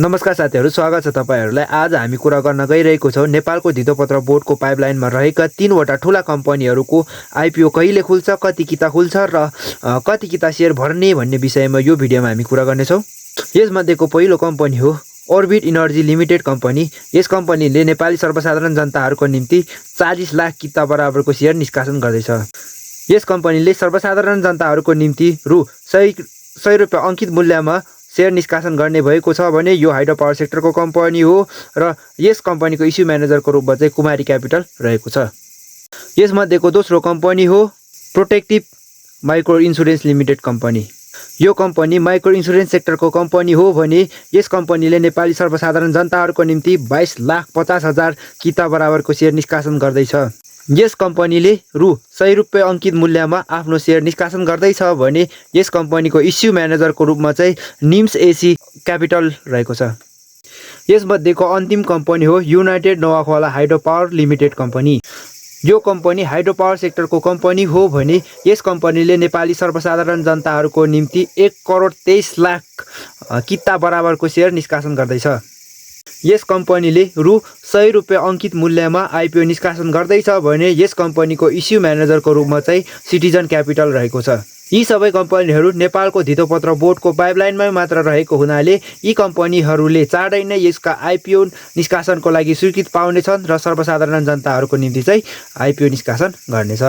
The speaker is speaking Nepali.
नमस्कार साथीहरू, स्वागत छ तपाईहरुलाई। आज हामी कुरा गर्न गइरहेको छौं नेपालको धितोपत्र बोर्डको पाइपलाइनमा रहेका 3 वटा ठूला कम्पनीहरुको आईपीओ कहिले खुल्छ, कति किता खुल्छ र कति किता शेयर भर्ने भन्ने विषयमा यो भिडियोमा हामी कुरा गर्ने छौं। यसमध्येको पहिलो कम्पनी हो अर्बिट इनर्जी लिमिटेड कम्पनी। यस कम्पनीले नेपाली सर्वसाधारण जनताहरुको निम्ति 40 लाख किता बराबरको शेयर निष्कासन गर्दैछ। यस कम्पनीले सर्वसाधारण जनताहरुको निम्ति रु 100 रुपैयाँ अंकित मूल्यमा शेयर निष्कासन गर्ने भएको छ भने यो हाइड्रो पावर सेक्टरको कम्पनी हो र यस कम्पनीको इस्यु म्यानेजरको रूपमा चाहिँ कुमारी क्यापिटल रहेको छ। यसमध्येको दोस्रो कम्पनी हो protective micro insurance limited company. यो कम्पनी माइक्रो इन्स्योरेन्स सेक्टरको कम्पनी हो भने यस कम्पनीले नेपाली सर्वसाधारण जनताहरुको निम्ति 22,50,000 किता बराबरको शेयर निष्कासन गर्दैछ। यस कम्पनीले रु 100 रुपैयाँ अंकित मूल्यमा आफ्नो शेयर निष्कासन गर्दैछ भने यस कम्पनीको इस्यु म्यानेजरको रूपमा चाहिँ निम्स एसी क्यापिटल रहेको छ। यसमध्येको अन्तिम कम्पनी हो united Nawakhola hydro power limited company. यो कम्पनी हाइड्रो पावर सेक्टरको कम्पनी हो भने यस कम्पनीले नेपाली सर्वसाधारण जनताहरुको निम्ति 1,23,00,000 किता बराबरको शेयर निष्कासन गर्दैछ। यस कम्पनीले रु 100 रुपैयाँ अंकित मूल्यमा आईपीओ निष्कासन गर्दैछ भने यस कम्पनीको इस्यु म्यानेजरको रूपमा चाहिँ सिटिजन क्यापिटल रहेको छ। यी सबै कम्पनीहरू नेपालको धितोपत्र बोर्डको पाइपलाइनमै मात्र रहेको हुनाले यी कम्पनीहरूले चाँडै नै यसका आईपीओ निष्कासनको लागि स्वीकृति पाउनेछन् र सर्वसाधारण जनताहरुको निम्ति चाहिँ आईपीओ निष्कासन गर्नेछ।